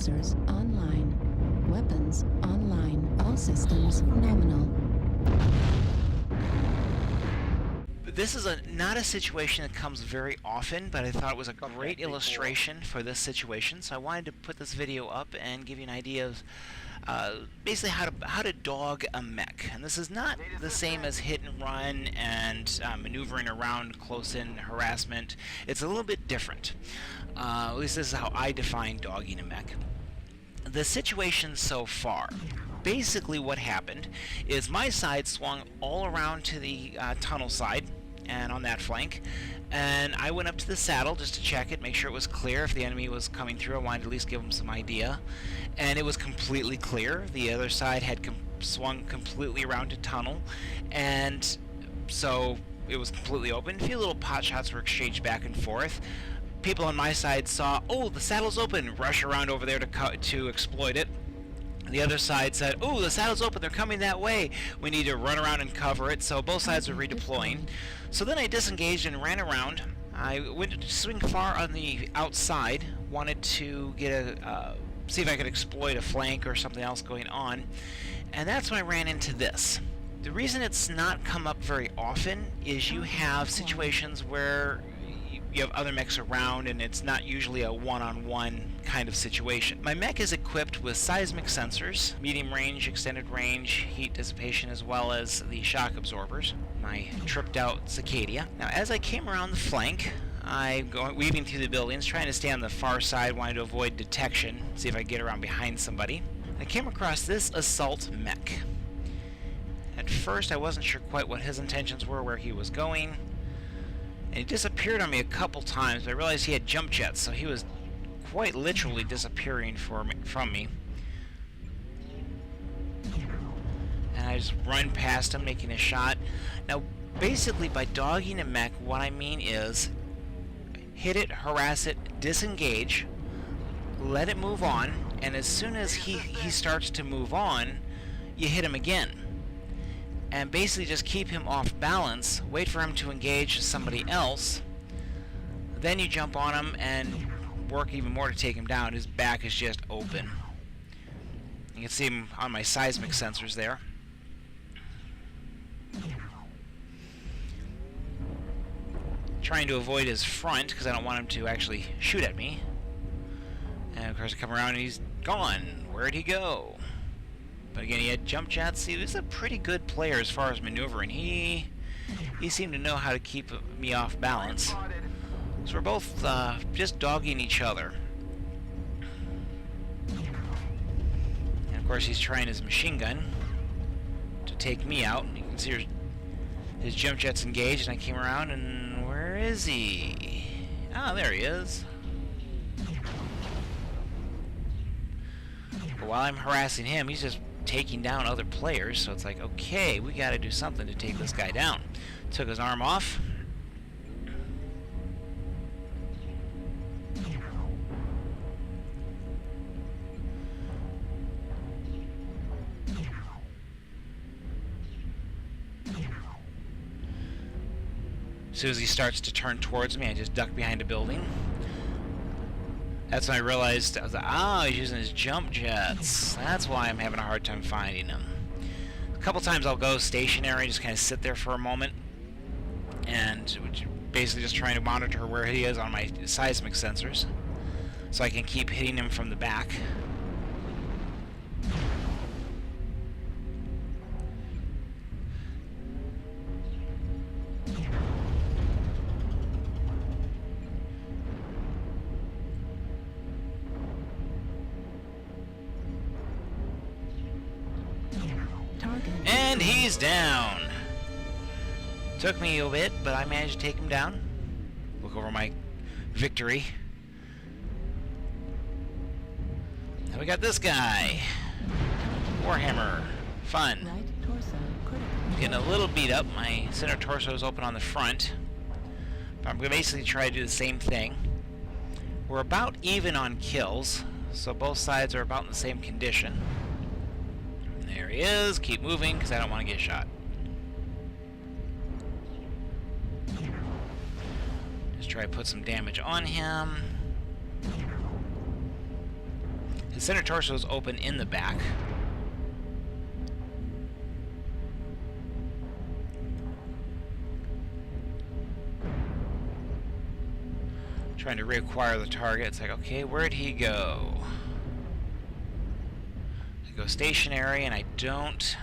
Sensors online. Weapons online. All systems nominal. This is not a situation that comes very often, but I thought it was a great illustration for this situation, so I wanted to put this video up and give you an idea of basically how to dog a mech. And this is not the same as hit and run and maneuvering around close-in harassment. It's a little bit different. At least this is how I define dogging a mech. The situation so far. Basically what happened is my side swung all around to the tunnel side and on that flank, and I went up to the saddle just to check it, make sure it was clear. If the enemy was coming through, I wanted to at least give them some idea, and it was completely clear. The other side had swung completely around to tunnel, and so it was completely open. A few little pot shots were exchanged back and forth. People on my side saw, oh, the saddle's open, rush around over there to exploit it. The other side said, oh, the saddle's open, they're coming that way, we need to run around and cover it. So both sides were redeploying. So then I disengaged and ran around. I went to swing far on the outside, wanted to get see if I could exploit a flank or something else going on, and that's when I ran into this. The reason it's not come up very often is you have situations where you have other mechs around and it's not usually a one-on-one kind of situation. My mech is equipped with seismic sensors, medium range, extended range, heat dissipation, as well as the shock absorbers. My tripped out Cicadia. Now as I came around the flank, I'm weaving through the buildings, trying to stay on the far side, wanting to avoid detection, see if I get around behind somebody. I came across this assault mech. At first I wasn't sure quite what his intentions were, where he was going. And he disappeared on me a couple times, but I realized he had jump jets, so he was quite literally disappearing from me. And I just run past him, making a shot. Now, basically, by dogging a mech, what I mean is hit it, harass it, disengage, let it move on, and as soon as he starts to move on, you hit him again. And basically just keep him off balance, wait for him to engage somebody else, then you jump on him and work even more to take him down. His back is just open. You can see him on my seismic sensors there. Trying to avoid his front because I don't want him to actually shoot at me. And of course I come around and he's gone. Where'd he go? But again, he had jump jets. See, he's a pretty good player as far as maneuvering. He seemed to know how to keep me off balance. So we're both just dogging each other. And of course, he's trying his machine gun to take me out. You can see his jump jet's engaged, and I came around, and where is he? Ah, there he is. But while I'm harassing him, he's just taking down other players, so it's like, okay, we gotta do something to take this guy down. Took his arm off. As soon as he starts to turn towards me, I just duck behind a building. That's when I realized, I was like, oh, he's using his jump jets. That's why I'm having a hard time finding him. A couple times I'll go stationary, just kind of sit there for a moment, and basically just trying to monitor where he is on my seismic sensors, so I can keep hitting him from the back. And he's down. Took me a bit, but I managed to take him down. Look over my victory. Now we got this guy. Warhammer. Fun. Getting a little beat up. My center torso is open on the front. But I'm going to basically try to do the same thing. We're about even on kills, so both sides are about in the same condition. There he is. Keep moving because I don't want to get shot. Just try to put some damage on him. His center torso is open in the back. Trying to reacquire the target. It's like, okay, where'd he go? I go stationary, and I don't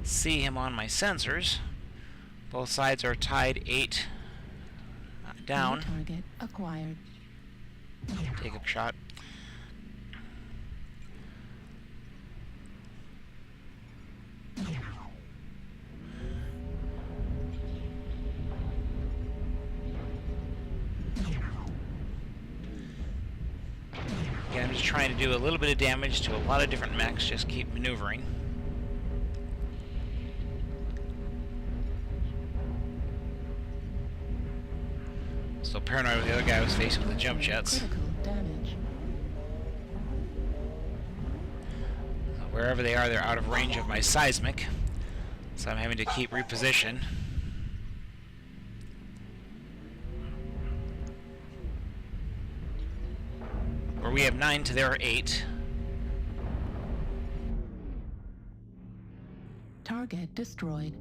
see him on my sensors. Both sides are tied 8 down. New target acquired. Take a shot. Again, I'm just trying to do a little bit of damage to a lot of different mechs, just keep maneuvering. Still paranoid with the other guy I was facing with the jump jets. Critical damage. Wherever they are, they're out of range of my seismic, so I'm having to keep reposition. Where we have 9 to their 8. Target destroyed.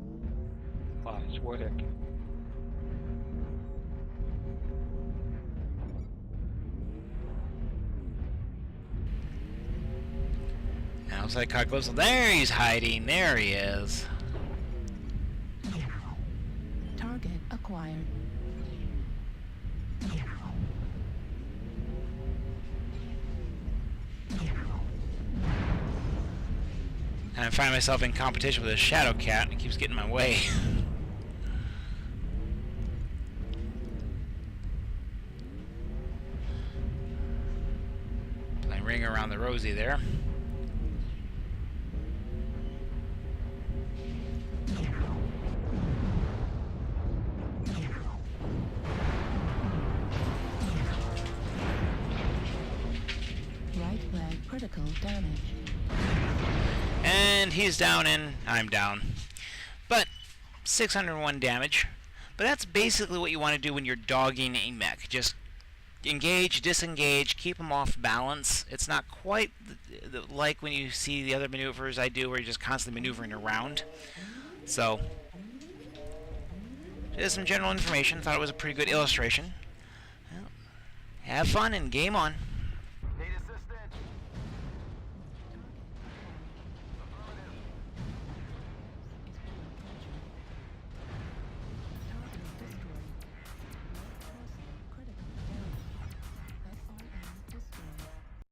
Nice work. Outside Cogwhistle. There he's hiding. There he is. Target acquired. And I find myself in competition with a Shadow Cat, and it keeps getting in my way. Playing ring around the Rosie there. Right leg critical damage. And he's down and I'm down. But 601 damage. But that's basically what you want to do when you're dogging a mech. Just engage, disengage, keep them off balance. It's not quite like when you see the other maneuvers I do where you're just constantly maneuvering around. So, just some general information. Thought it was a pretty good illustration. Well, have fun and game on.